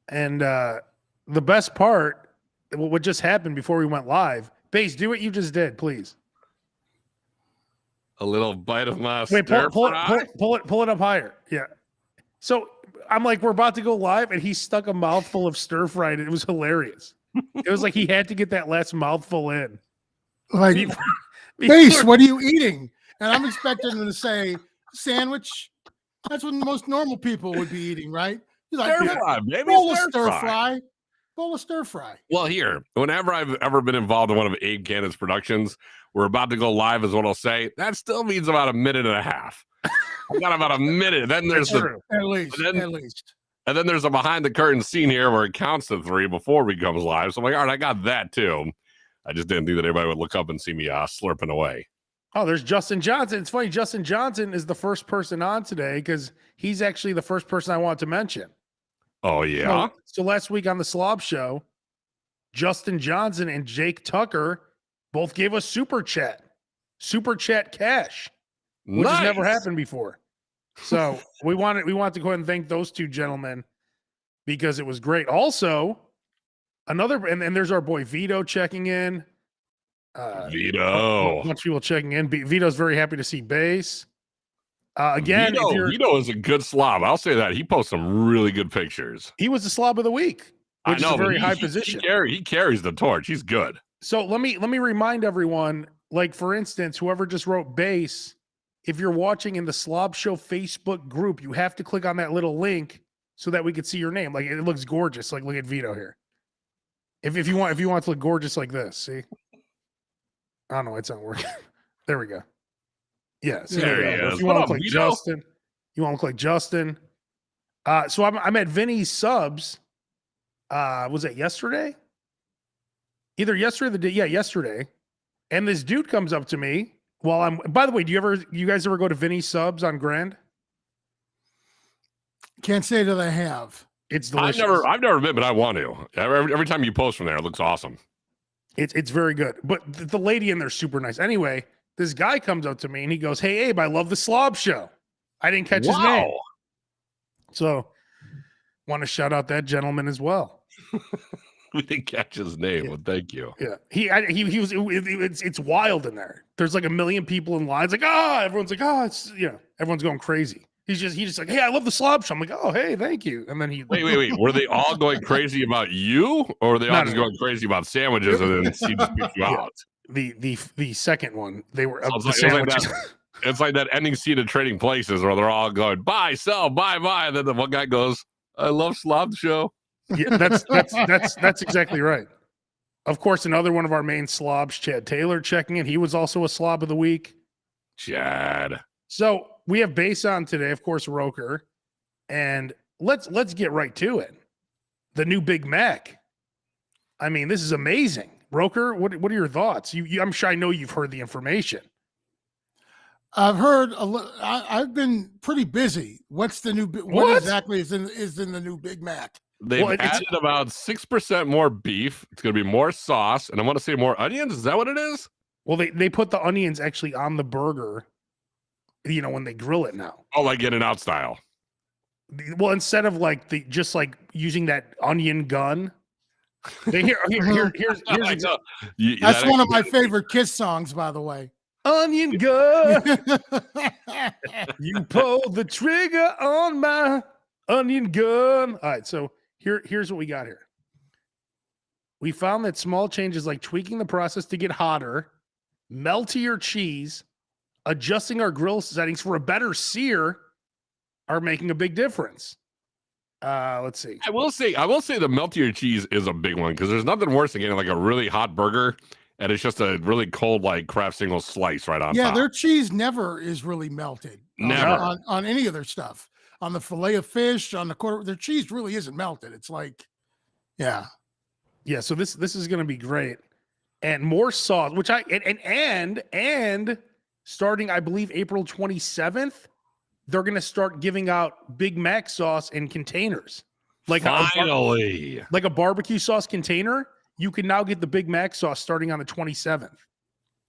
And the best part, what just happened before we went live, Base, do what you just did, please. A little bite of my Wait, stir pull fry. it up higher. Yeah. So I'm like, we're about to go live, and he stuck a mouthful of stir fry, and it was hilarious. It was like he had to get that last mouthful in. Like, Base, what are you eating? And I'm expecting him to say sandwich. That's what most normal people would be eating, right? He's like, Stir fry, baby. bowl of stir fry. Bowl of stir fry. Well, here, whenever I've ever been involved in one of Abe Cannon's productions, we're about to go live, is what I'll say. That still means about a minute and a half. I got about a minute. Then there's at least. And then there's a behind the curtain scene here where it counts to 3 before we comes live. So I'm like, all right, I got that too. I just didn't think that anybody would look up and see me slurping away. Oh, there's Justin Johnson. It's funny. Justin Johnson is the first person on today because he's actually the first person I want to mention. Oh, yeah. So last week on the SLOB Show, Justin Johnson and Jake Tucker both gave us super chat cash, which has never happened before. So we want to go ahead and thank those two gentlemen because it was great. Also, another and there's our boy Vito checking in. Vito, a bunch of people checking in. Vito's very happy to see Base. Again, Vito is a good slob. I'll say that. He posts some really good pictures. He was the slob of the week, which is a very high position. He carries the torch. He's good. So let me remind everyone, like, for instance, whoever just wrote Base, if you're watching in the SLOB Show Facebook group, you have to click on that little link so that we can see your name. Like, it looks gorgeous. Like, look at Vito here. If you want to look gorgeous like this, see? I don't know, it's not working. There we go. Yeah, so there he is. If you want to look like Justin, so I'm at Vinny's Subs. Was it yesterday? Either yesterday or the day. Yeah, yesterday. And this dude comes up to me while I'm. By the way, do you guys ever go to Vinny's Subs on Grand? Can't say that I have. It's delicious. I've never been, but I want to. Every time you post from there, it looks awesome. It's very good. But the lady in there is super nice. Anyway, this guy comes up to me and he goes, "Hey, Abe, I love the SLOB Show." I didn't catch his name. So want to shout out that gentleman as well. We didn't catch his name, but thank you. Yeah. He was it's wild in there. There's like a million people in line. It's like, everyone's like, everyone's going crazy. He's just like, "Hey, I love the SLOB Show." I'm like, "Oh, hey, thank you." And then he wait. Were they all going crazy about you, or were they all just going crazy about sandwiches and then he just picked you out? The second one, they were it's like that ending scene of Trading Places where they're all going buy, sell, buy, and then the one guy goes, "I love SLOB Show." Yeah, that's exactly right. Of course, another one of our main slobs, Chad Taylor, checking in. He was also a slob of the week. Chad. So we have Base on today, of course, Roker, and let's get right to it. The new Big Mac. I mean, this is amazing. Roker, what are your thoughts? I'm sure I know you've heard the information. I've heard I've been pretty busy. What's the new? What exactly is in the new Big Mac? They've added about 6% more beef. It's going to be more sauce, and I want to say more onions. Is that what it is? Well, they put the onions actually on the burger. When they grill it now. Oh, like In-N-Out style. Well, instead of just using that onion gun. Here's that's one of my favorite Kiss songs, by the way. Onion gun. You pulled the trigger on my onion gun. All right, so here's what we got here. We found that small changes like tweaking the process to get hotter, meltier cheese, adjusting our grill settings for a better sear are making a big difference. Let's see. I will say the meltier cheese is a big one because there's nothing worse than getting like a really hot burger and it's just a really cold Kraft single slice right on top. Yeah, their cheese never is really melted. Never. On any of their stuff. On the fillet of fish, on the quarter, their cheese really isn't melted. It's like, yeah. Yeah, so this is going to be great. And more sauce, which and starting, I believe, April 27th, they're going to start giving out Big Mac sauce in containers. Finally. Like a barbecue sauce container, you can now get the Big Mac sauce starting on the 27th.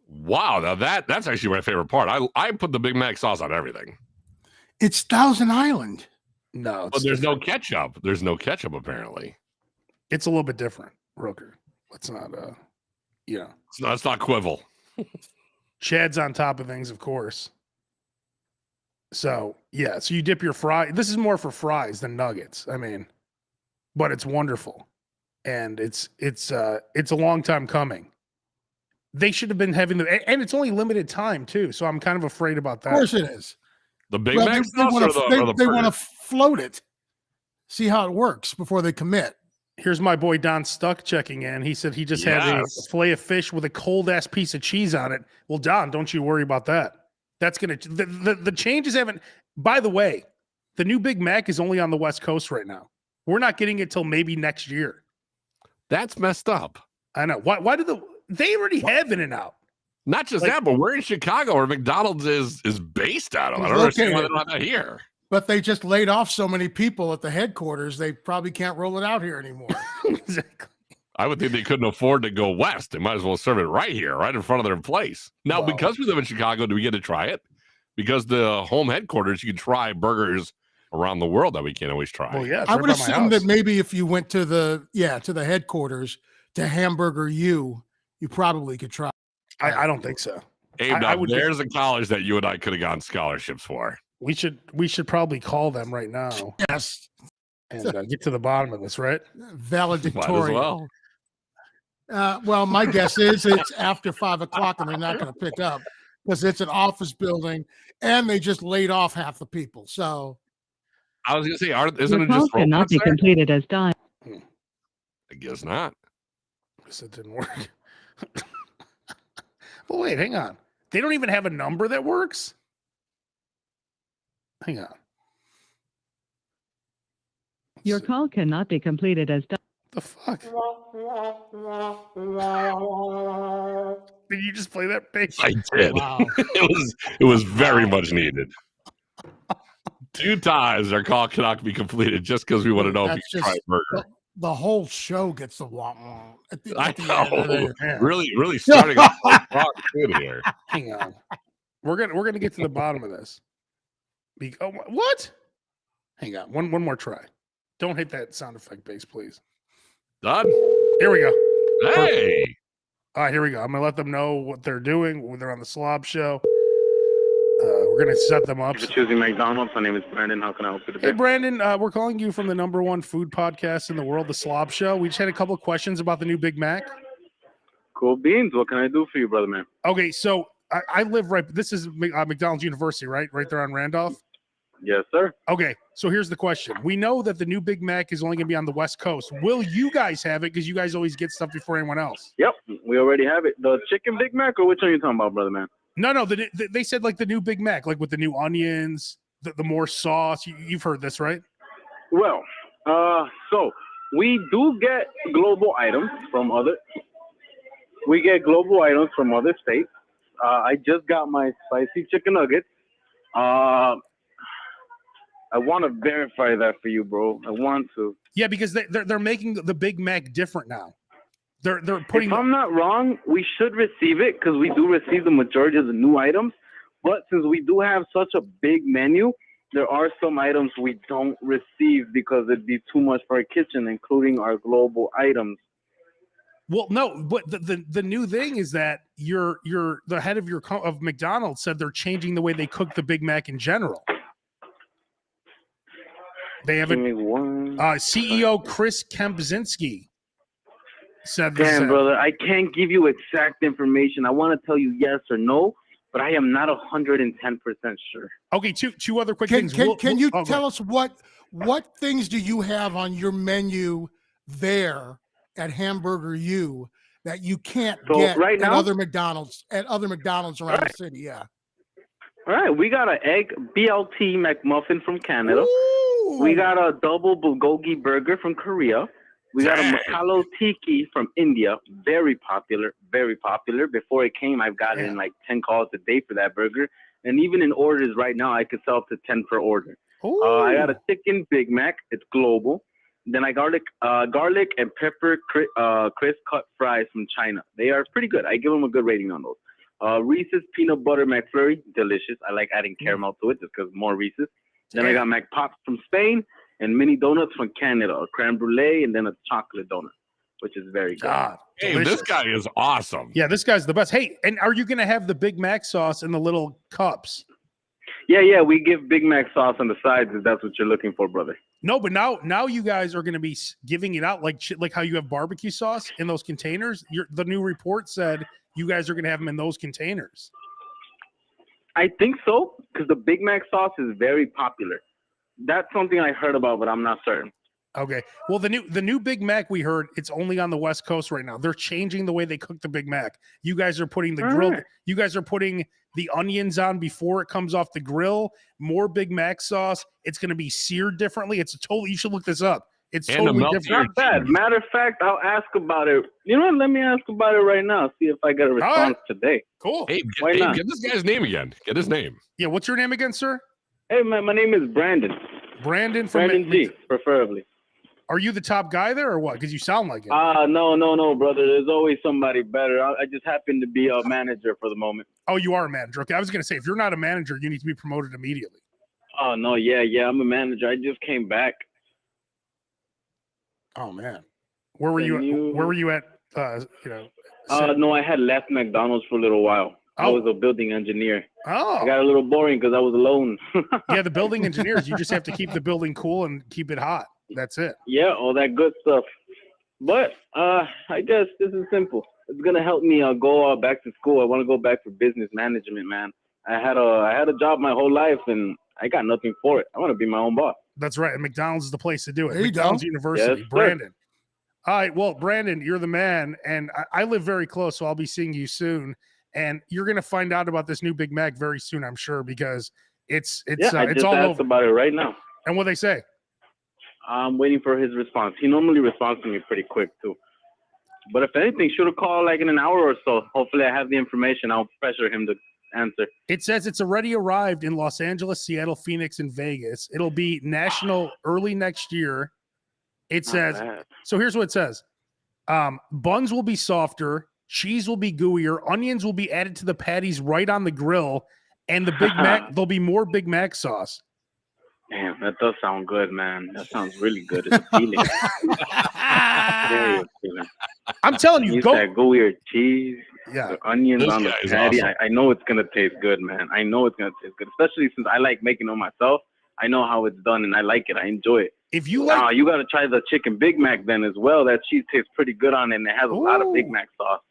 Wow, now that's actually my favorite part. I put the Big Mac sauce on everything. It's Thousand Island. No, But there's no ketchup. There's no ketchup apparently. It's a little bit different, Roker. Let's not, It's not Quivel. Chad's on top of things, of course. So yeah, so you dip your fry. This is more for fries than nuggets. I mean, but it's wonderful, and it's a long time coming. They should have been having and it's only limited time too. So I'm kind of afraid about that. Of course it is. The Big Well, Mac they want burger? to float it, see how it works before they commit. Here's my boy Don Stuck checking in. He said he just had a fillet of fish with a cold ass piece of cheese on it. Well, Don, don't you worry about that. That's gonna the changes haven't. By the way, the new Big Mac is only on the West Coast right now. We're not getting it till maybe next year. That's messed up. I know. Why did they already have In-N-Out? Not just that, but we're in Chicago where McDonald's is based out of. I don't understand why they don't have that here. But they just laid off so many people at the headquarters, they probably can't roll it out here anymore. Exactly. I would think they couldn't afford to go west. They might as well serve it right here, right in front of their place. Now, because we live in Chicago, do we get to try it? Because the home headquarters, you can try burgers around the world that we can't always try. Well, yeah, I would assume that maybe if you went to the headquarters to Hamburger U, you probably could try. I don't think so. Abe, there's a college that you and I could have gotten scholarships for. We should probably call them right now. Yes, and get to the bottom of this, right? Valedictorian. Might as well. Well, my guess is it's after 5 o'clock and they're not going to pick up because it's an office building and they just laid off half the people. So I was going to say, isn't it just cannot be completed as done? I guess not. I guess it didn't work. Well, wait, hang on. They don't even have a number that works? Hang on. Your call cannot be completed as done. The fuck? Did you just play that bass? I did. wow. It was very much needed. 2 times our call cannot be completed just because we want to know if you can try a burger. The whole show gets the wah at the I know. end. Really starting off good here. Hang on. We're gonna get to the bottom of this. What? Hang on. One more try. Don't hit that sound effect bass, please. Done. Here we go. Hey. All right, here we go. I'm gonna let them know what they're doing when they're on the SLOB Show. We're gonna set them up. Thank you for choosing McDonald's. My name is Brandon. How can I help you today? Hey, Brandon, we're calling you from the #1 food podcast in the world, the SLOB Show. We just had a couple of questions about the new Big Mac. Cool beans. What can I do for you, brother man? Okay, so I live right. This is McDonald's University, right? Right there on Randolph. Yes, sir. Okay, so here's the question. We know that the new Big Mac is only going to be on the West Coast. Will you guys have it? Because you guys always get stuff before anyone else. Yep, we already have it. The chicken Big Mac, or which one are you talking about, brother man? No, they said like the new Big Mac, like with the new onions, the more sauce. You've heard this, right? Well, so we do get global items from other. We get global items from other states. I just got my spicy chicken nuggets. I want to verify that for you, bro. I want to. Yeah, because they're making the Big Mac different now. They're putting. If I'm not wrong, we should receive it because we do receive the majority of the new items. But since we do have such a big menu, there are some items we don't receive because it'd be too much for our kitchen, including our global items. Well, no, but the new thing is that the head of McDonald's said they're changing the way they cook the Big Mac in general. They have CEO Chris Kempczynski said this. Damn, brother, I can't give you exact information. I want to tell you yes or no, but I am not 110% sure. Okay, two other quick things. Can you tell us what things do you have on your menu there at Hamburger U that you can't get right now, at other McDonald's around the city? Yeah. All right, we got an egg BLT McMuffin from Canada. Ooh. We got a double bulgogi burger from Korea. We got a Makalo Tiki from India. Very popular, very popular. Before it came, I've gotten like 10 calls a day for that burger. And even in orders right now, I could sell up to 10 per order. I got a chicken Big Mac. It's global. Then I garlic and pepper crisp cut fries from China. They are pretty good. I give them a good rating on those. Reese's peanut butter McFlurry, delicious. I like adding caramel to it just because more Reese's. Then I got Mac Pops from Spain and mini donuts from Canada, a creme brulee and then a chocolate donut, which is very good. God, Hey, this guy is awesome. Yeah, this guy's the best. Hey, and are you going to have the Big Mac sauce in the little cups? Yeah, we give Big Mac sauce on the sides if that's what you're looking for, brother. No, but now you guys are going to be giving it out like how you have barbecue sauce in those containers. The new report said you guys are going to have them in those containers. I think so, because the Big Mac sauce is very popular. That's something I heard about, but I'm not certain. Okay. Well, the new Big Mac we heard, it's only on the West Coast right now. They're changing the way they cook the Big Mac. You guys are putting the grill. Right. You guys are putting the onions on before it comes off the grill. More Big Mac sauce. It's going to be seared differently. It's totally. You should look this up. It's totally different. Not bad. Matter of fact, I'll ask about it. You know what? Let me ask about it right now. See if I get a response today. Cool. Hey, get this guy's name again. Get his name. Yeah. What's your name again, sir? Hey, man, my name is Brandon. Brandon G, preferably. Are you the top guy there or what? Because you sound like it. No, brother. There's always somebody better. I just happen to be a manager for the moment. Oh, you are a manager. Okay, I was going to say, if you're not a manager, you need to be promoted immediately. Oh, no, yeah, I'm a manager. I just came back. Oh, man. Where were you at, No, I had left McDonald's for a little while. I was a building engineer. Oh. I got a little boring because I was alone. Yeah, the building engineers, you just have to keep the building cool and keep it hot. That's it. Yeah, all that good stuff. But I guess this is simple. It's gonna help me go back to school. I want to go back for business management, man. I had a job my whole life and I got nothing for it. I want to be my own boss. That's right. And McDonald's is the place to do it. There you McDonald's go. University. Yes, Brandon. All right. Well, Brandon, you're the man, and I live very close, so I'll be seeing you soon. And you're gonna find out about this new Big Mac very soon, I'm sure, because it's I just all asked over. about it right now. And what they say? I'm waiting for his response. He normally responds to me pretty quick too. But if anything, should have called like in an hour or so. Hopefully I have the information. I'll pressure him to answer. It says it's already arrived in Los Angeles, Seattle, Phoenix, and Vegas. It'll be national early next year. It says, so here's what it says. Buns will be softer, cheese will be gooier, onions will be added to the patties right on the grill, and the Big Mac, there'll be more Big Mac sauce. Damn, that does sound good, man. That sounds really good. It's appealing. Very appealing. I'm telling you, go that gooier cheese, the onions this on the patty. awesome. I know it's gonna taste good, man. I know it's gonna taste good, especially since I like making it myself. I know how it's done, and I like it. I enjoy it. If you like, you gotta try the chicken Big Mac then as well. That cheese tastes pretty good on it, and it has a lot of Big Mac sauce.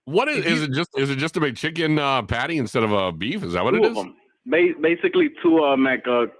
What is it just a big chicken patty instead of a beef? Is that what it is? Basically two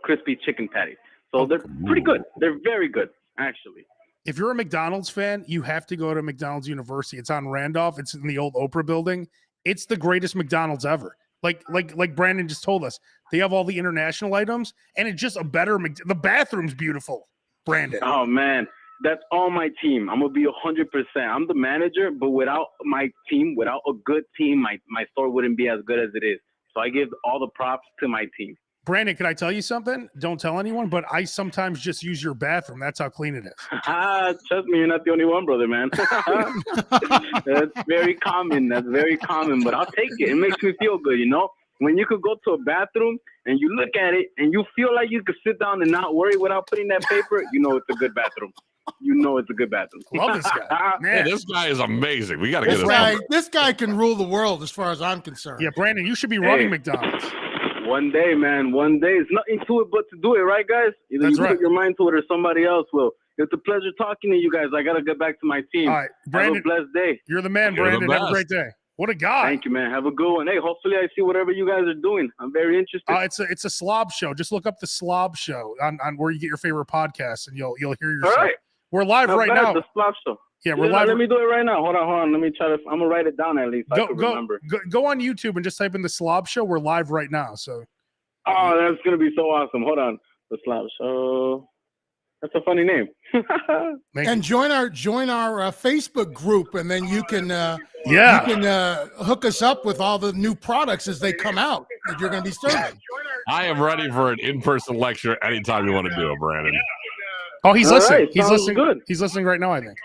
crispy chicken patties. So they're pretty good. They're very good, actually. If you're a McDonald's fan, you have to go to McDonald's University. It's on Randolph. It's in the old Oprah building. It's the greatest McDonald's ever. Like Brandon just told us, they have all the international items, and it's just a better. The bathroom's beautiful, Brandon. Oh man, that's all my team. I'm gonna be 100%. I'm the manager, but without my team, without a good team, my store wouldn't be as good as it is. So I give all the props to my team. Brandon, can I tell you something? Don't tell anyone, but I sometimes just use your bathroom. That's how clean it is. Trust me, you're not the only one, brother, man. That's very common. That's very common, but I'll take it. It makes me feel good, you know? When you could go to a bathroom and you look at it and you feel like you could sit down and not worry without putting that paper, you know it's a good bathroom. You know it's a good bathroom. Love this guy. Man. Hey, this guy is amazing. We got to get this his guy. number. This guy can rule the world, as far as I'm concerned. Yeah, Brandon, you should be running McDonald's. One day, man. One day. It's nothing to it but to do it, right, guys? Either you put your mind to it or somebody else will. It's a pleasure talking to you guys. I got to get back to my team. All right, Brandon. Have a blessed day. You're the man, Brandon. Have a great day. What a guy. Thank you, man. Have a good one. Hey, hopefully I see whatever you guys are doing. I'm very interested. It's a SLOB Show. Just look up the SLOB Show on where you get your favorite podcasts, and you'll hear yourself. All right. We're live right now. The SLOB Show. Yeah, we're live. Let me do it right now. Hold on. Let me try to. I'm gonna write it down at least. I can remember. Go on YouTube and just type in the SLOB Show. We're live right now. So. Oh, that's gonna be so awesome. Hold on. The SLOB Show. That's a funny name. And join our Facebook group, and then you can hook us up with all the new products as they come out that you're going to be serving. I am ready for an in-person lecture anytime you want to do it, Brandon. Oh, he's listening. Right, he's listening. Good. He's listening right now, I think.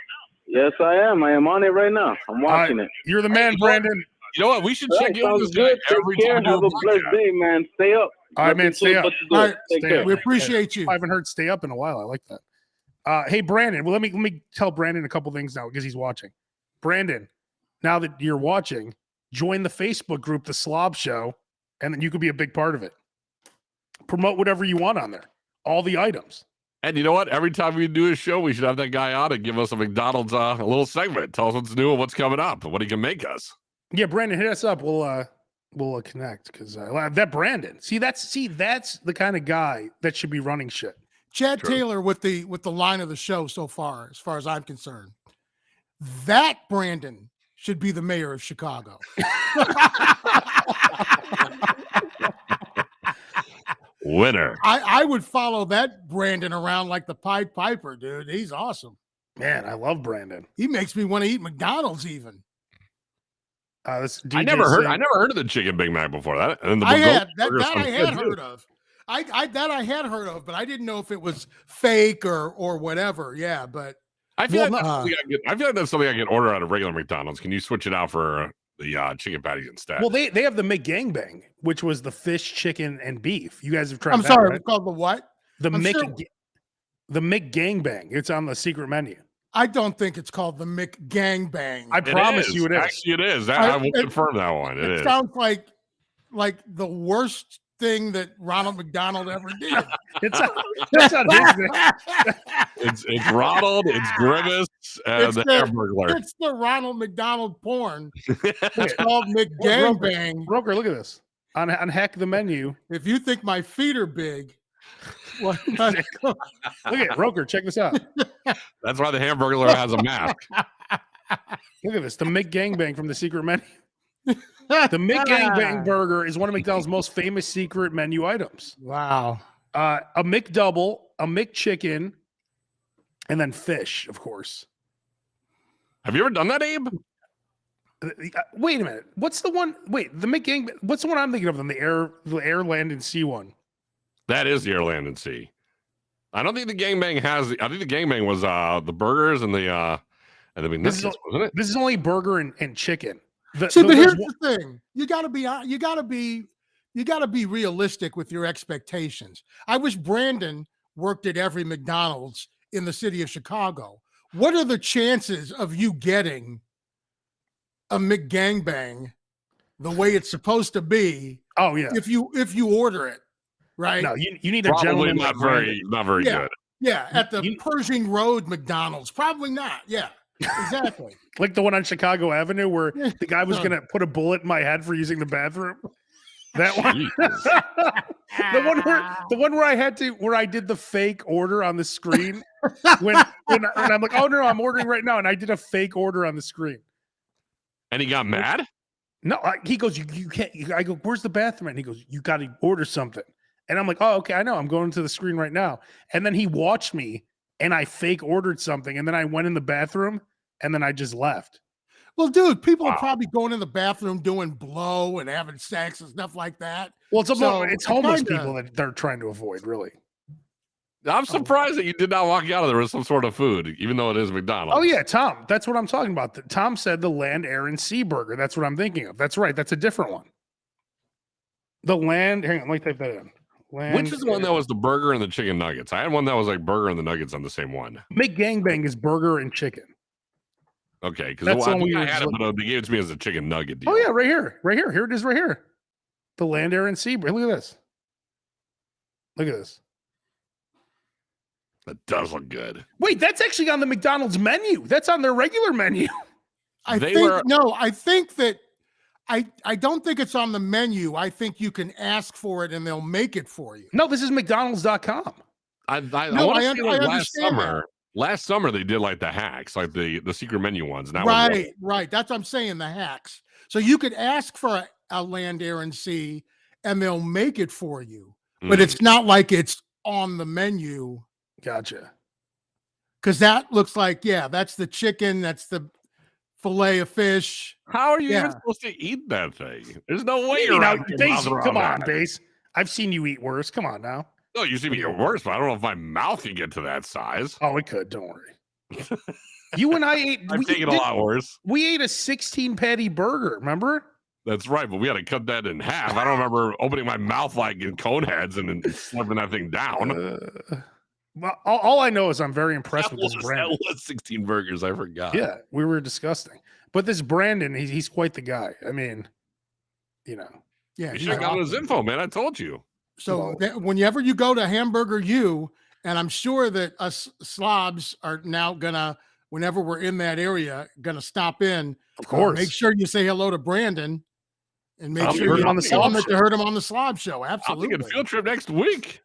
Yes, I am. I am on it right now. I'm watching it. You're the man, Brandon. You know what? We should check in with this guy good. every Take care. time. Have a blessed day, man. Stay up. All right, man. Stay up. All right, Take stay care. up. we appreciate you. I haven't heard "Stay Up" in a while. I like that. Hey, Brandon. Well, let me tell Brandon a couple things now because he's watching. Brandon, now that you're watching, join the Facebook group, the SLOB Show, and then you could be a big part of it. Promote whatever you want on there. All the items. And you know what? Every time we do a show, we should have that guy on and give us a McDonald's a little segment. Tell us what's new and what's coming up and what he can make us. Yeah, Brandon, hit us up. We'll connect because that Brandon. See, that's the kind of guy that should be running shit. Chad Taylor with the line of the show so far as I'm concerned. That Brandon should be the mayor of Chicago. Winner. I would follow that Brandon around like the Pied Piper, dude. He's awesome. Man, I love Brandon. He makes me want to eat McDonald's even. This I never heard of the chicken Big Mac before that. And the I had burger that I sounds had good, heard too. of. I had heard of, but I didn't know if it was fake or whatever. Yeah, but I feel Well, like that's something I feel like that's something I can order out of regular McDonald's. Can you switch it out for the chicken patties instead? Well, they have the McGangbang, which was the fish, chicken, and beef. You guys have tried. I'm that, sorry, right? it's called the what? The I'm sure- the McGangbang. It's on the secret menu. I don't think it's called the McGangbang. I promise is. you, it is. Actually, it is. I will confirm that one. It is. sounds like the worst thing that Ronald McDonald ever did. That's not his name. It's Ronald, it's Grimace, and It's the the- Hamburglar. It's the Ronald McDonald porn. It's called McGangbang. Broker, look at this. On Heck the menu. If you think my feet are big, what? Look at Broker. Check this out. That's why the Hamburglar has a mask. Look at this. The McGangbang from the secret menu. The McGangbang burger is one of McDonald's most famous secret menu items. Wow. A McDouble, a McChicken, and then fish, of course. Have you ever done that, Abe? Wait a minute. What's the one? Wait, the McGangbang. What's the one I'm thinking of? Then the air, land, and sea one. That is the Air, Land, and Sea. I don't think the gangbang has. I think the gangbang was the burgers and the This is, McNuggets, wasn't it? this is only burger and chicken. See, but here's there's the thing: you got to be realistic with your expectations. I wish Brandon worked at every McDonald's in the city of Chicago. What are the chances of you getting a McGangbang the way it's supposed to be oh yeah. if you order it, right? No, you need a Probably gentleman not like Brandon. very Yeah. good. Yeah, at the You- Pershing Road McDonald's, probably not. Yeah, exactly. Like the one on Chicago Avenue where the guy was gonna put a bullet in my head for using the bathroom. That one. the one where I did the fake order on the screen when I'm like, oh no, I'm ordering right now, and I did a fake order on the screen. And he got mad. No, he goes, you can't. I go, where's the bathroom? And he goes, you got to order something. And I'm like, oh, okay, I know. I'm going to the screen right now. And then he watched me, and I fake ordered something, and then I went in the bathroom, and then I just left. Well, dude, people Wow. are probably going in the bathroom doing blow and having sex and stuff like that. Well, it's So, it's homeless kinda- people that they're trying to avoid, really. I'm surprised that you did not walk out of there with some sort of food, even though it is McDonald's. Oh yeah, Tom. That's what I'm talking about. Tom said the land, air, and sea burger. That's what I'm thinking of. That's right. That's a different one. The land. Hang on, let me type that in. Land, Which is the one air- that was the burger and the chicken nuggets? I had one that was like burger and the nuggets on the same one. McGangbang is burger and chicken. Okay, because That's I the one think we I were had just it, but they gave it to me as a chicken nugget deal. Oh yeah, right here. Here it is. Right here. The land, air, and sea. Look at this. Look at this. That does look good. Wait, that's actually on the McDonald's menu. That's on their regular menu. I They think were- no, I think that I don't think it's on the menu. I think you can ask for it and they'll make it for you. No, this is McDonald's.com. I No, want I to say like last understand summer. Last summer they did like the hacks, like the secret menu ones. And that was Right, right. That's what I'm saying, the hacks. So you could ask for a land, air, and sea, and they'll make it for you. But it's not like it's on the menu. Gotcha. Because that looks like, yeah, that's the chicken, that's the fillet of fish. How are you even Yeah. supposed to eat that thing? There's no way You you're know, wrapping your Base, mouth around come on, that. Base. I've seen you eat worse. Come on now. No, you see me get worse, but I don't know if my mouth can get to that size. Oh, it could. Don't worry. You and I ate. I've taken a lot worse. We ate a 16 patty burger. Remember? That's right, but we had to cut that in half. I don't remember opening my mouth like in cone heads and then slipping that thing down. Well, all I know is I'm very impressed with this That Brandon. was 16 burgers. I forgot. Yeah, we were disgusting. But this Brandon, he's quite the guy. I mean, you know. Yeah, You he's should have gotten his awesome. info, man. I told you. So whenever you go to Hamburger U, and I'm sure that us slobs are now gonna, whenever we're in that area, gonna stop in. Of course. Make sure you say hello to Brandon, and make I'll sure heard you him on the tell him SLOB that Show. you heard him on the SLOB Show. I'll Absolutely. take a field trip next week.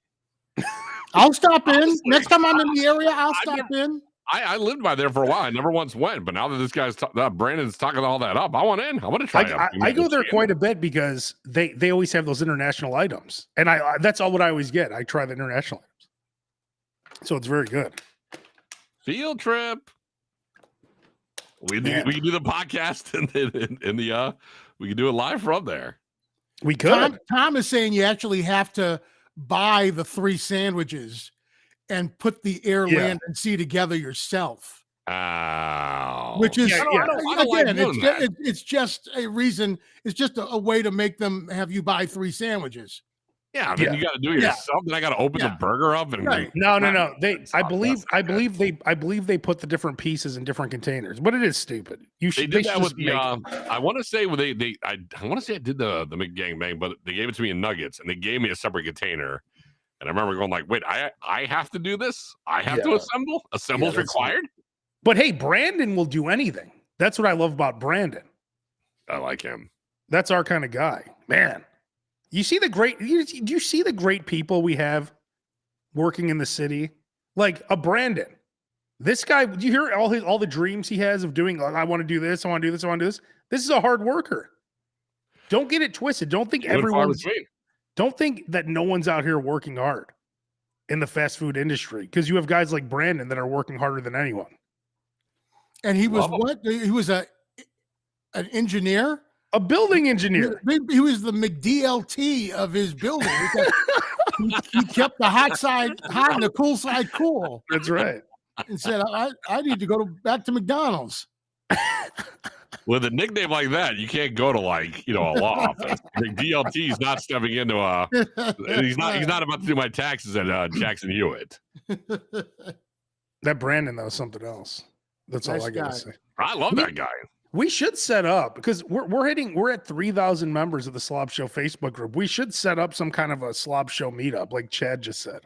I'll stop in Honestly, next time I'm in the area. I'll I stop in. I lived by there for a while. I never once went, but now that this guy's Brandon's talking all that up, I want in. I want to try it. I go there quite a bit because they always have those international items, and I that's all what I always get. I try the international items, so it's very good. Field trip. We can do the podcast and the we can do it live from there. We could. Tom is saying you actually have to buy the 3 sandwiches and put the air, land, and sea together yourself. Oh, Which is I don't like again, doing that. it's just a reason. It's just a way to make them have you buy 3 sandwiches. Yeah, then you got to do it yourself. Then I got to open the burger up and No. I believe they put the different pieces in different containers, but it is stupid. They did that with the. I want to say I want to say I did the McGangbang, but they gave it to me in nuggets, and they gave me a separate container. And I remember going like, "Wait, I have to do this? I have to assemble? Assemble's required?" But hey, Brandon will do anything. That's what I love about Brandon. I like him. That's our kind of guy, man. You see do you see the great people we have working in the city? Like a Brandon. This guy, do you hear all the dreams he has of doing, like, I want to do this, I want to do this, I want to do this. This is a hard worker. Don't get it twisted. Don't think don't think that no one's out here working hard in the fast food industry, because you have guys like Brandon that are working harder than anyone. And he was He was an engineer? A building engineer. He was the McDLT of his building. He kept the hot side hot and the cool side cool. That's right. And said, I need to go back to McDonald's. With a nickname like that, you can't go to a law office. McDLT is not stepping into he's not about to do my taxes at Jackson Hewitt. That Brandon, though, is something else. That's all I gotta say. I love that guy. We should set up, because we're at 3,000 members of the SLOB Show Facebook group. We should set up some kind of a SLOB Show meetup, like Chad just said.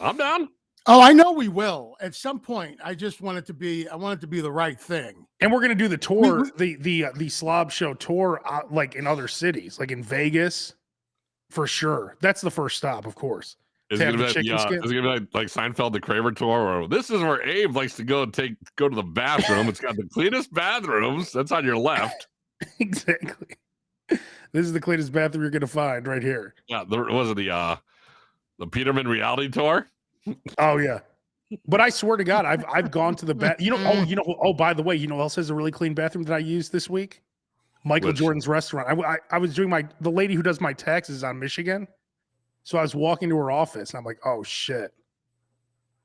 I'm down. Oh, I know we will at some point. I want it to be the right thing. And we're gonna do the tour, the SLOB Show tour, like in other cities, like in Vegas, for sure. That's the first stop, of course. Is it gonna be like Seinfeld, the Kramer tour, or this is where Abe likes to go to the bathroom. It's got the cleanest bathrooms. That's on your left. Exactly. This is the cleanest bathroom you're gonna find right here. Yeah, was it the Peterman reality tour? Oh yeah. But I swear to God, I've gone to the bath. Oh, by the way, you know who else has a really clean bathroom that I used this week? Michael Jordan's restaurant. I was doing the lady who does my taxes on Michigan. So I was walking to her office and I'm like, oh shit.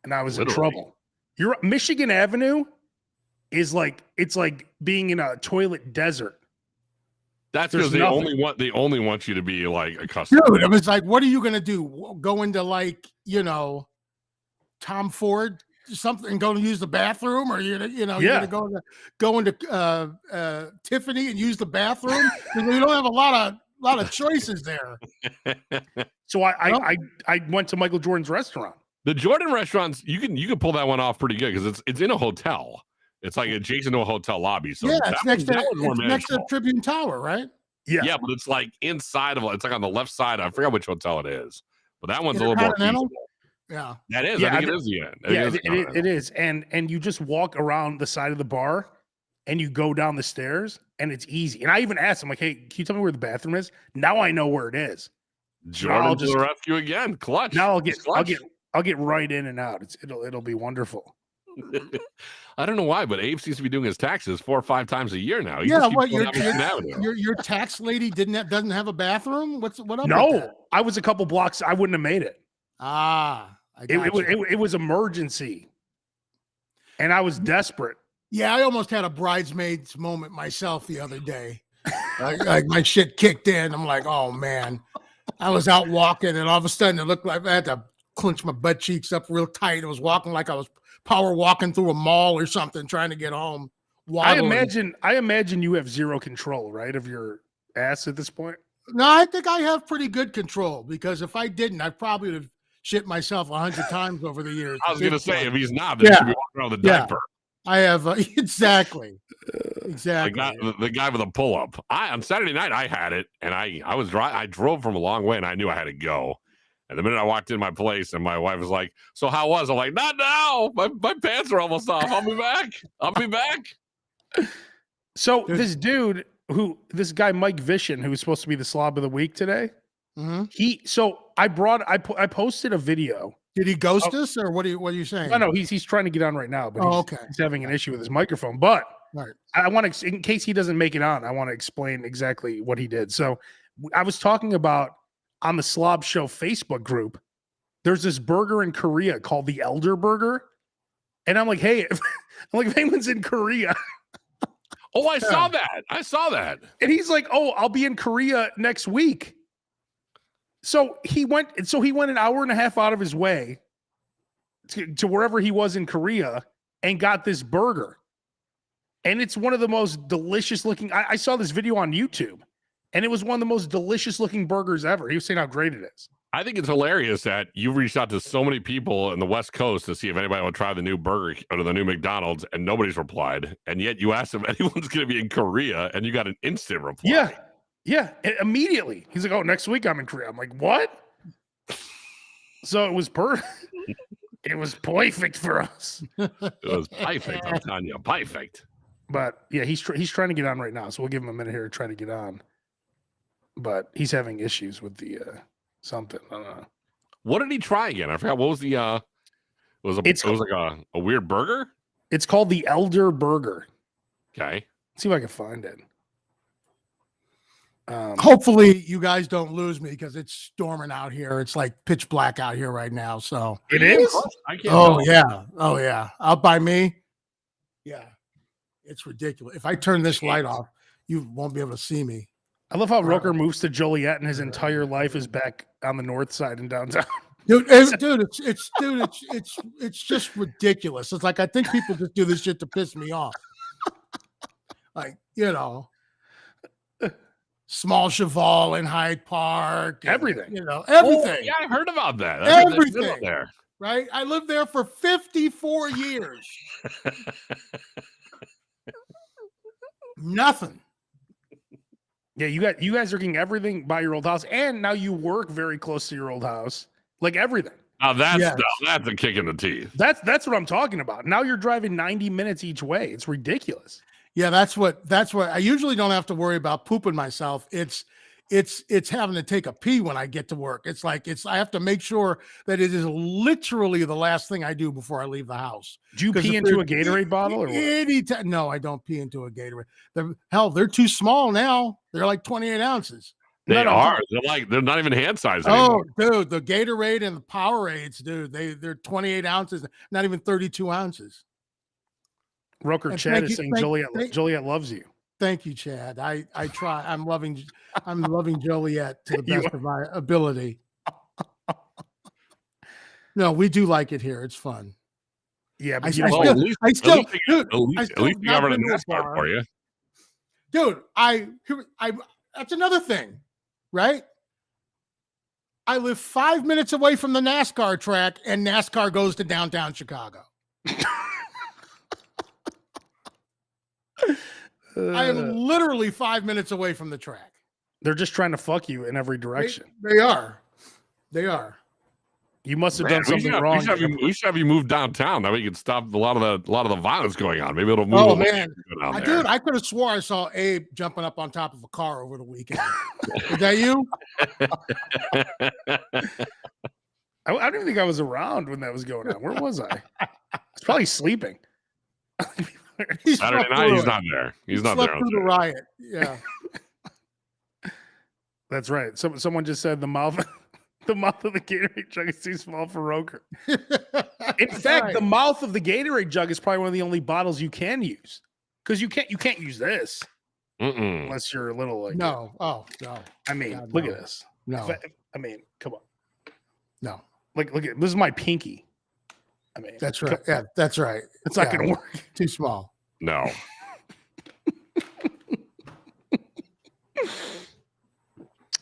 And I was in trouble. Michigan Avenue is it's like being in a toilet desert. That's because they only want you to be like a customer. Dude, it was like, what are you gonna do? Go into Tom Ford something and go to use the bathroom, or you're gonna go into Tiffany and use the bathroom? You don't have a lot of choices there. So I went to Michael Jordan's restaurant. The Jordan restaurants, you can pull that one off pretty good because it's in a hotel. It's like adjacent to a hotel lobby. So yeah, it's next to Tribune Tower, right? Yeah, but it's like inside of it's like on the left side. I forgot which hotel it is, but that one's a little more feasible. Yeah, that is. I think it is the end. It is, and you just walk around the side of the bar, and you go down the stairs, and it's easy. And I even asked him, like, "Hey, can you tell me where the bathroom is?" Now I know where it is. Jordan to the rescue again, clutch. Now I'll get right in and out. It'll be wonderful. I don't know why, but Abe seems to be doing his taxes 4 or 5 times a year now. Your tax lady doesn't have a bathroom? What up? No, with that? I was a couple blocks. I wouldn't have made it. It was emergency, and I was desperate. Yeah, I almost had a bridesmaids moment myself the other day. like my shit kicked in. I'm like, oh man. I was out walking, and all of a sudden it looked like I had to clench my butt cheeks up real tight. I was walking like I was power walking through a mall or something, trying to get home. Waddling. I imagine you have zero control, right, of your ass at this point. No, I think I have pretty good control, because if I didn't, I probably would have shit myself 100 times over the years. I was going to say, if he's not, then he should be walking around with a diaper. I have exactly. The guy with a pull-up. On Saturday night, I had it, and I drove from a long way, and I knew I had to go. And the minute I walked in my place, and my wife was like, "So how was?" I'm like, "Not now. My pants are almost off. I'll be back. I'll be back." So this guy Mike Vishen, who was supposed to be the slob of the week today, I posted a video. Did he ghost us, or what are you saying? No, he's trying to get on right now, but he's having an issue with his microphone. But I want to, in case he doesn't make it on, I want to explain exactly what he did. So I was talking about on the SLOB Show Facebook group, there's this burger in Korea called the Elder Burger. And I'm like, hey, if anyone's in Korea. Oh, I saw that. And he's like, oh, I'll be in Korea next week. So he went an hour and a half out of his way to wherever he was in Korea and got this burger. And it's one of the most delicious looking. I saw this video on YouTube, and it was one of the most delicious looking burgers ever. He was saying how great it is. I think it's hilarious that you reached out to so many people in the West Coast to see if anybody would try the new burger or the new McDonald's, and nobody's replied. And yet you asked if anyone's going to be in Korea, and you got an instant reply. Yeah, immediately. He's like, oh, next week I'm in Korea. I'm like, what? So it was it was perfect for us. It was perfect. I'm telling you, perfect. But yeah, he's trying to get on right now, so we'll give him a minute here to try to get on. But he's having issues with the something. I don't know. What did he try again? I forgot. What was the? It was like a weird burger. It's called the Elder Burger. Okay. Let's see if I can find it. Hopefully you guys don't lose me, because it's storming out here. It's like pitch black out here right now. So it is. I can't. Oh yeah. Out by me. Yeah, it's ridiculous. If I turn this light off, you won't be able to see me. I love how Roker moves to Joliet, and his entire life is back on the north side in downtown. Dude, it's just ridiculous. It's like, I think people just do this shit to piss me off. Like, Small Cheval in Hyde Park. Everything. Everything. Oh, yeah, I heard about that. Everything. There. Right? I lived there for 54 years. Nothing. Yeah, you guys are getting everything by your old house, and now you work very close to your old house. Like everything. Now that's a kick in the teeth. That's what I'm talking about. Now you're driving 90 minutes each way. It's ridiculous. Yeah, that's what I usually don't have to worry about pooping myself. It's having to take a pee when I get to work. It's like I have to make sure that it is literally the last thing I do before I leave the house. Do you pee into a Gatorade bottle or what? No, I don't pee into a Gatorade. They're too small now. They're like 28 ounces. They are. They're not even hand size anymore. Oh, dude, the Gatorade and the Powerades, dude, they're 28 ounces, not even 32 ounces. Roker Chad is saying Joliet loves you. Thank you, Chad. I try. I'm loving Joliet to the best of my ability. No, we do like it here. It's fun. Yeah, but at least you covered a NASCAR for you. Dude, that's another thing, right? I live 5 minutes away from the NASCAR track, and NASCAR goes to downtown Chicago. I am literally 5 minutes away from the track. They're just trying to fuck you in every direction. They are. You must have done something wrong. We should have you move downtown. That way you can stop a lot of the violence going on. Maybe it'll move. Oh man, dude, I could have swore I saw Abe jumping up on top of a car over the weekend. Is that you? I don't even think I was around when that was going on. Where was I? I was probably sleeping. Saturday night, he's not there. He's not there. Through the riot. Yeah. That's right. Someone just said the mouth of the Gatorade jug is too small for Roker. In fact, the mouth of the Gatorade jug is probably one of the only bottles you can use, because you can't use this. Mm-mm. unless you're a little like No. Oh no. I mean, God, look no. at this. No. I mean, come on. No. Look at this is my pinky. I mean, That's right. Yeah, that's right. it's not Yeah. going to work. Too small. No.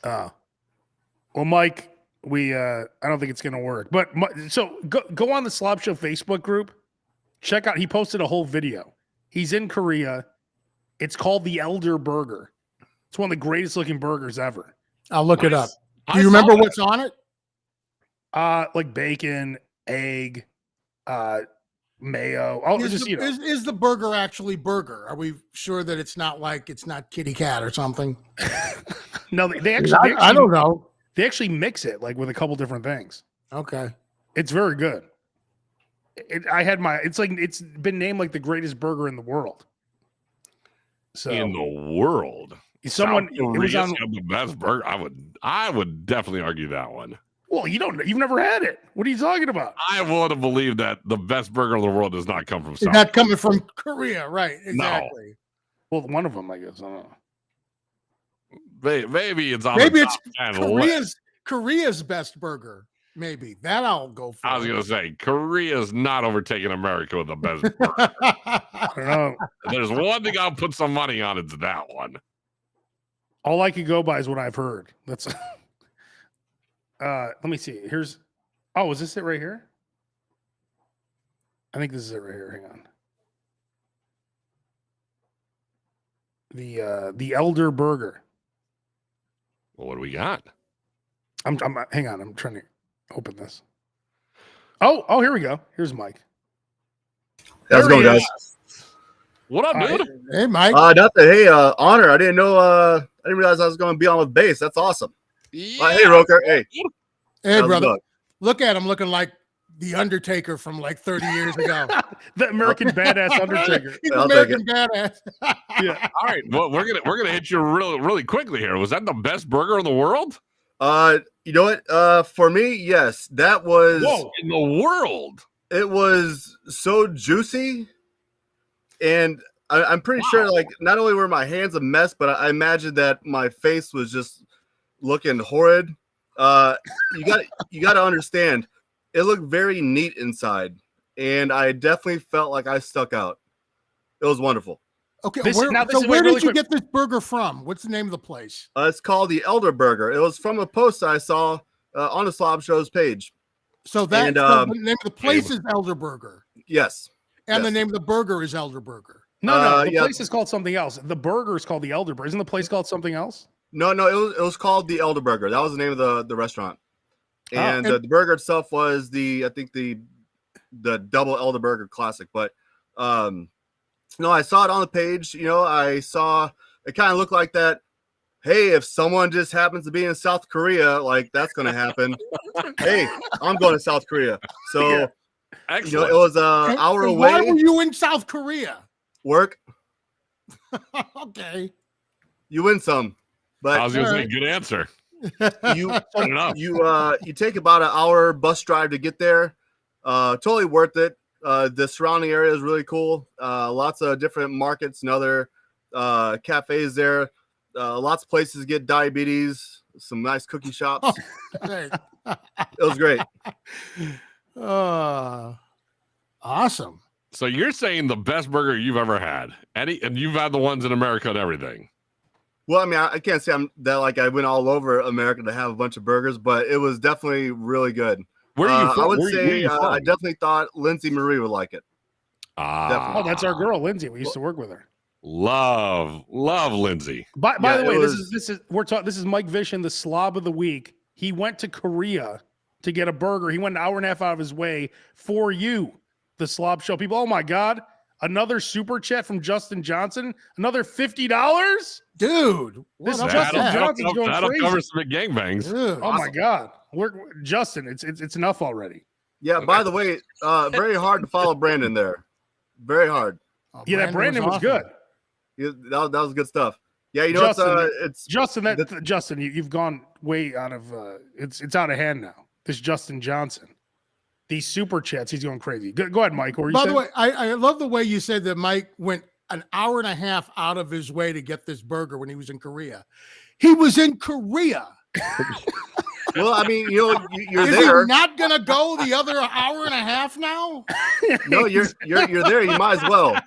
Well, Mike, I don't think it's going to work. But so go on the SLOB Show Facebook group. Check out. He posted a whole video. He's in Korea. It's called the Elder Burger. It's one of the greatest looking burgers ever. I'll look it up. I Do you saw remember that. what's on it? Like bacon, egg, mayo. Oh, Is, just the, you know. is the burger actually burger? Are we sure that it's not kitty cat or something? No, they I, actually. I don't know. They actually mix it like with a couple different things. Okay. It's very good. It's been named like the greatest burger in the world. So In the world. someone South it was Korea's on. got the best burger. I would definitely argue that one. Well, you've never had it. What are you talking about? I would have believed that the best burger in the world does not come from Is South. that coming from Korea? Right. Exactly. Well, one of them, I guess. I don't know. Maybe it's on Maybe the it's top 10 list. Korea's best burger. Maybe that I'll go for. I was gonna say Korea's not overtaking America with the best burger. I don't know. There's one thing I'll put some money on. It's that one. All I could go by is what I've heard. That's. Let me see. Is this it right here? I think this is it right here. Hang on. The Elder Burger. Well, what do we got? I'm hang on. I'm trying to open this. Oh, here we go. Here's Mike. How's it going, guys? What up, All dude? Hey, Mike. Nothing. Hey, Honor. I didn't know. I didn't realize I was going to be on with bass. That's awesome. Hey, Roker. Hey, Hey, how's it brother. going? Look at him looking like the Undertaker from like 30 years ago. The American Badass Undertaker. He's I'll take American badass. Yeah. All right. Well, we're gonna hit you really quickly here. Was that the best burger in the world? You know what? For me, yes, that was. Whoa. In the world. It was so juicy, and I'm pretty sure, like, not only were my hands a mess, but I imagine that my face was just looking horrid. You got to understand, it looked very neat inside, and I definitely felt like I stuck out. It was wonderful. Okay, This- where, now this so is where really did you quick. get this burger from? What's the name of the place? It's called the Elder Burger. It was from a post I saw on the SLOB Show's page. So that And, so the name of the place is Elder Burger, Yes. and the Yes. name of the burger is Elder Burger. No, the yeah. place is called something else. The burger is called the Elder Burger. Isn't the place called something else? No, it was called the Elder Burger. That was the name of the restaurant. And and- the burger itself was I think the double Elder Burger classic. But no, I saw it on the page. You know, I saw it kind of looked like that. Hey, if someone just happens to be in South Korea, like that's going to happen. Hey, I'm going to South Korea. So, Yeah. you know, Excellent. it was an hour And why away. were you in South Korea? Work, Okay. you win some. But I was gonna say, Alright. good answer. you Fair enough. you take about an hour bus drive to get there. Totally worth it. The surrounding area is really cool. Lots of different markets and other cafes there. Lots of places to get diabetes. Some nice cookie shops. Hey. It was great. Awesome. So you're saying the best burger you've ever had, and you've had the ones in America and everything. Well, I mean, I can't say I went all over America to have a bunch of burgers, but it was definitely really good. Where are you from? I would Where are say you from? I definitely thought Lindsay Marie would like it. Oh, that's our girl, Lindsay. We used to work with her. Love Lindsay. By Yeah, the way, it this is Mike Vishen, the slob of the week. He went to Korea to get a burger. He went an hour and a half out of his way for you, the SLOB Show people. Oh my God. Another super chat from Justin Johnson. Another $50. Dude. What This up with Justin that? Johnson's going that'll crazy. cover some big gangbangs. Dude. Oh my God. Justin, it's enough already. Yeah, by the way, very hard to follow Brandon there. Very hard. Oh, Yeah, that Brandon was awesome. good. That was good stuff. Yeah, you know Justin, it's Justin, Justin, you've gone way out of it's out of hand now. This Justin Johnson. These super chats, he's going crazy. Go ahead, Mike. What were you By saying? the way, I love the way you said that Mike went an hour and a half out of his way to get this burger when he was in Korea. He was in Korea. Well, I mean, you're Is there. he not gonna go the other hour and a half now? No, you're there. You might as well.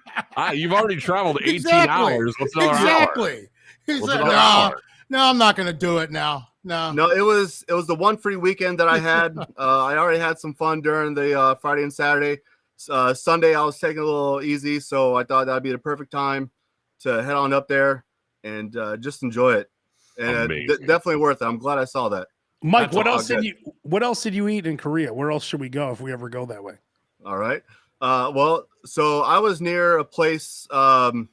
You've already traveled 18 Exactly. hours. What's another hour? Exactly. He What's said, another no, hour? no, I'm not gonna do it now. No. No, it was the one free weekend that I had. I already had some fun during the Friday and Saturday. Sunday, I was taking a little easy, so I thought that'd be the perfect time to head on up there and just enjoy it. And definitely worth it. I'm glad I saw that. Mike, That's what else did you eat in Korea? Where else should we go if we ever go that way? All right. Well, so I was near a place called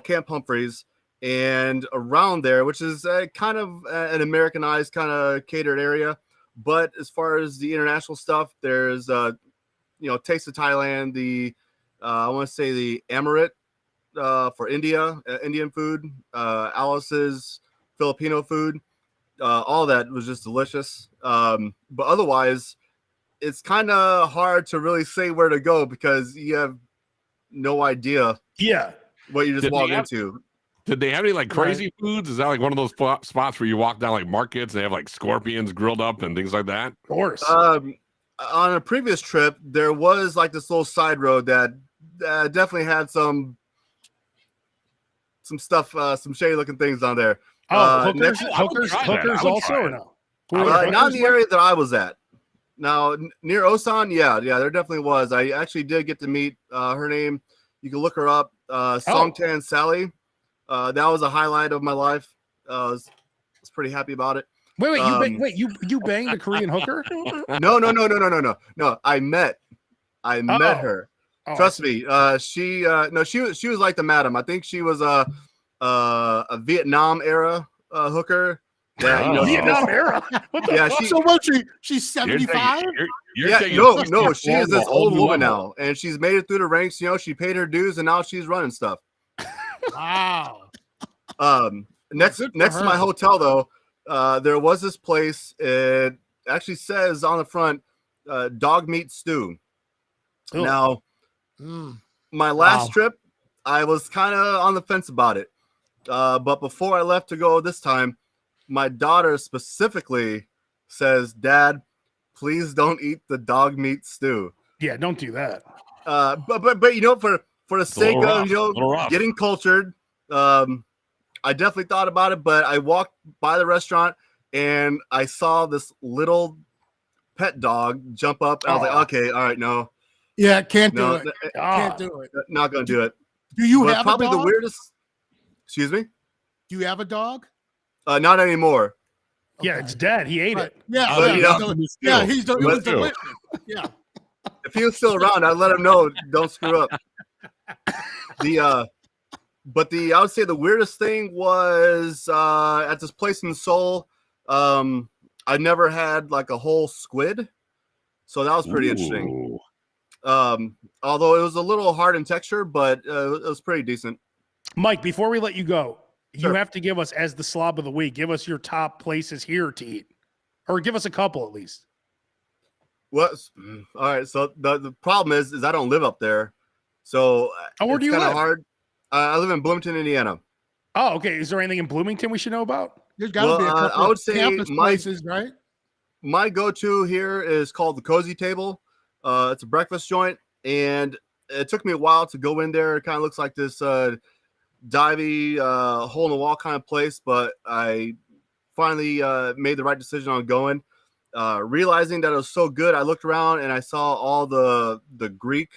Camp Humphreys, and around there, which is kind of an Americanized kind of catered area. But as far as the international stuff, there's Taste of Thailand, the I want to say the Amaret for India, Indian food, Alice's Filipino food. All that was just delicious. But otherwise, it's kind of hard to really say where to go because you have no idea what you just walk into. Did they have any like crazy foods? Is that like one of those spots where you walk down like markets and they have like scorpions grilled up and things like that? Of course. On a previous trip, there was like this little side road that definitely had some stuff, some shady looking things on there. Hookers would also try or it. no? Not in the area that I was at. Now near Osan, yeah, there definitely was. I actually did get to meet her name. You can look her up, Songtan Sally. That was a highlight of my life. I was pretty happy about it. Wait, you banged a Korean hooker? No. I met her. Oh, Trust me. She was like the madam. I think she was a Vietnam era hooker. Vietnam era. What the fuck? So what? She's 75. No. She is this old woman now, and she's made it through the ranks. She paid her dues, and now she's running stuff. Wow. Next to my hotel, though, there was this place. It actually says on the front, dog meat stew. Ooh. Now, my last trip, I was kind of on the fence about it. But before I left to go this time, my daughter specifically says, "Dad, please don't eat the dog meat stew." Yeah, don't do that. But for the sake of getting cultured, I definitely thought about it. But I walked by the restaurant and I saw this little pet dog jump up. And I was like, okay, all right, no. Yeah, can't do it. Can't do it. Not gonna do it. Do you But have probably a dog? the weirdest? Excuse me. Do you have a dog? Not anymore. Yeah, it's dead. He ate it. Yeah, He's it was delicious. Yeah. If he was still around, I'd let him know. Don't screw up. I would say the weirdest thing was at this place in Seoul. I never had like a whole squid, so that was pretty interesting. Although it was a little hard in texture, but it was pretty decent. Mike, before we let you go, Sure. you have to give us, as the slob of the week, give us your top places here to eat, or give us a couple at least. All right. So the problem is I don't live up there, so where do you live? Hard. I live in Bloomington, Indiana. Oh, okay. Is there anything in Bloomington we should know about? There's got to be a couple I would say campus places, right? My go-to here is called the Cozy Table. It's a breakfast joint, and it took me a while to go in there. It kind of looks like this divey hole in the wall kind of place, but I finally made the right decision on going. Realizing that it was so good, I looked around and I saw all the Greek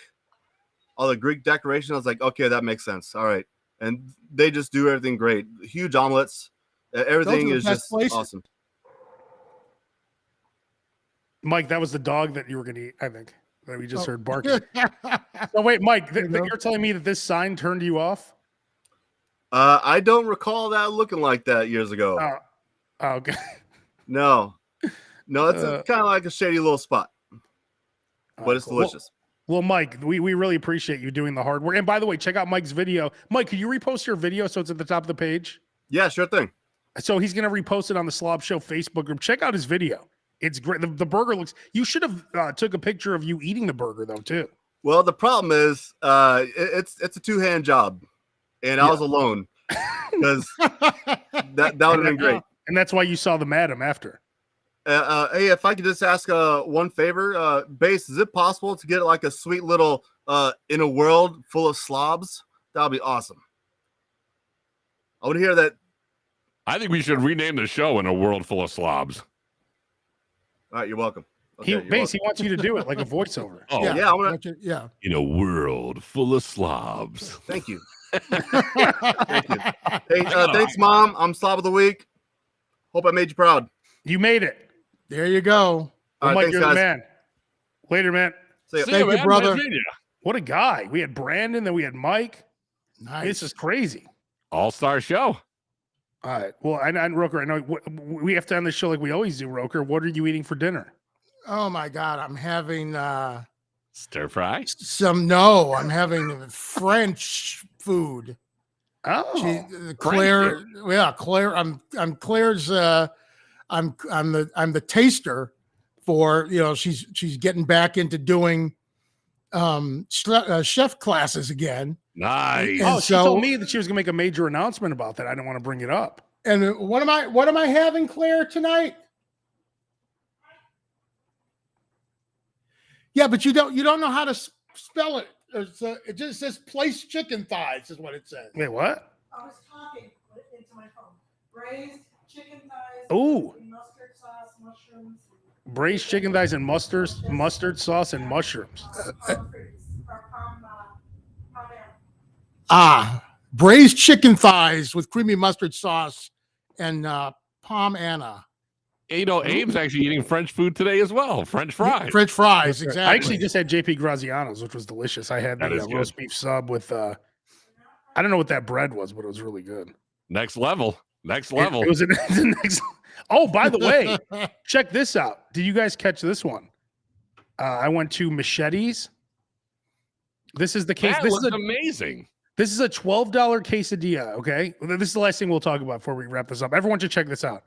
decoration. I was like, okay, that makes sense. All right, and they just do everything great. Huge omelets. Everything is just awesome. Mike, that was the dog that you were going to eat, I think, that we just heard barking. Oh, wait, Mike, you're telling me that this sign turned you off? I don't recall that looking like that years ago. Oh, okay. No, it's kind of like a shady little spot, but it's delicious. Well, Mike, we really appreciate you doing the hard work. And by the way, check out Mike's video. Mike, could you repost your video so it's at the top of the page? Yeah, sure thing. So he's going to repost it on the SLOB Show Facebook group. Check out his video. It's great. The burger looks. You should have took a picture of you eating the burger though too. Well, the problem is, it's a two-hand job, and I was alone because that would have been great. And that's why you saw the madam after. Hey, if I could just ask one favor, Base, is it possible to get like a sweet little in a world full of slobs? That would be awesome. I want to hear that. I think we should rename the show In a World Full of Slobs. All right, you're welcome. Okay, He wants you to do it like a voiceover. Oh, yeah, I want to. Yeah. In a world full of slobs. Thank you. Thank you. Hey, thanks, Mom. I'm Slob of the Week. Hope I made you proud. You made it. There you go. All right, Mike, thanks, you're the guys. man. Later, man. See ya. See Thank you, man. brother. Nice meeting you. What a guy. We had Brandon, then we had Mike. Nice. This is crazy. All-star show. All right. Well, and Roker, I know we have to end the show like we always do, Roker. What are you eating for dinner? Oh my God. I'm having Stir fry. I'm having French food. Oh, Claire. Yeah, Claire. I'm Claire's I'm the taster for, she's getting back into doing chef classes again. Nice. And she told me that she was gonna make a major announcement about that. I didn't want to bring it up. And what am I having, Claire, tonight? Yeah, but you don't know how to spell it. It just says place chicken thighs is what it says. Wait, what? I was talking into my phone. Braised chicken thighs. Ooh. with Mustard sauce, mushrooms. Braised chicken thighs and mustard sauce and mushrooms. Braised chicken thighs with creamy mustard sauce and palm Anna. Abe's actually eating French food today as well. French fries. French fries, exactly. I actually just had JP Graziano's, which was delicious. I had the roast beef sub with I don't know what that bread was, but it was really good. Next level. Next level. It was the next. Oh, by the way, check this out. Did you guys catch this one? I went to Machete's. This is the case. That looks amazing. This is a $12 quesadilla. Okay, this is the last thing we'll talk about before we wrap this up. Everyone should check this out.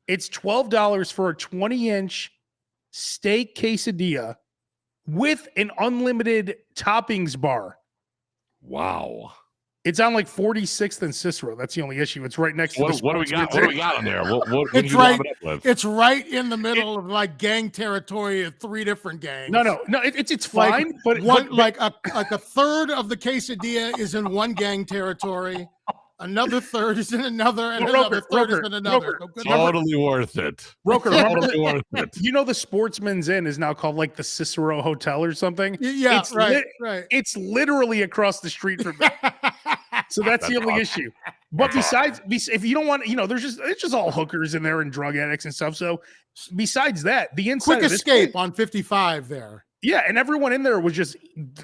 It's $12 for a 20-inch steak quesadilla with an unlimited toppings bar. Wow. It's on like 46th and Cicero. That's the only issue. It's right next to What do we got? What do we got on there? What It's you right. wrap it up with? It's right in the middle of like gang territory of 3 different gangs. No. It's fine, but like a third of the quesadilla is in one gang territory. Another third is in another, and another third is in another. Totally worth it. Roker, Totally worth it. you know the Sportsman's Inn is now called like the Cicero Hotel or something. Yeah, it's right. It's literally across the street from me. So that's the only issue. But besides, if you don't want, it's just all hookers in there and drug addicts and stuff. So besides that, the inside Quick escape on 55 there. Yeah, and everyone in there was just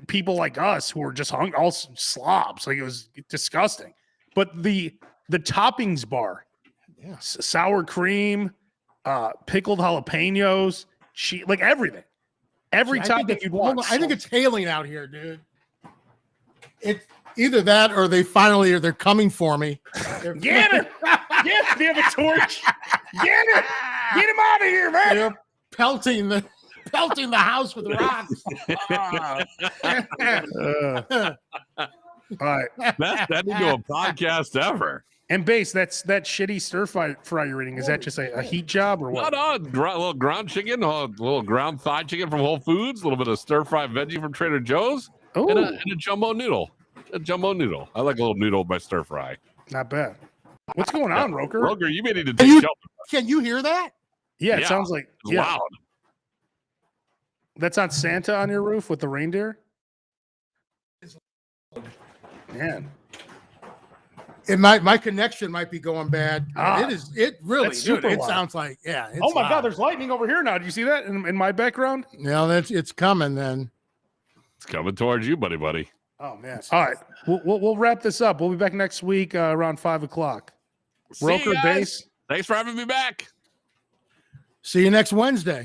people like us who were just all slobs. Like it was disgusting. But the toppings bar, sour cream, pickled jalapenos, like everything. Every time that you'd want. I think it's hailing out here, dude. It's either that or they're coming for me. Get it! Get it! Have a torch! Get it! Get him out of here, man! They're pelting the house with rocks. All right. Best ending to a podcast ever. And Base, that shitty stir fry you're eating, is that just a heat job or what? No, a little ground chicken, a little ground thigh chicken from Whole Foods, a little bit of stir fry veggie from Trader Joe's, and a jumbo noodle. A jumbo noodle. I like a little noodle by stir fry. Not bad. What's going on, Roker? Roker, you may need to take shelter. Can you hear that? Yeah, it sounds like loud. That's on Santa on your roof with the reindeer? Man. My connection might be going bad. It really, that's super dude, it loud. sounds like, it's oh my loud. God, there's lightning over here now. Do you see that in my background? No, it's coming then. It's coming towards you, buddy. Oh man. All right. We'll wrap this up. We'll be back next week around 5:00. See Roker, you guys. Base. Thanks for having me back. See you next Wednesday.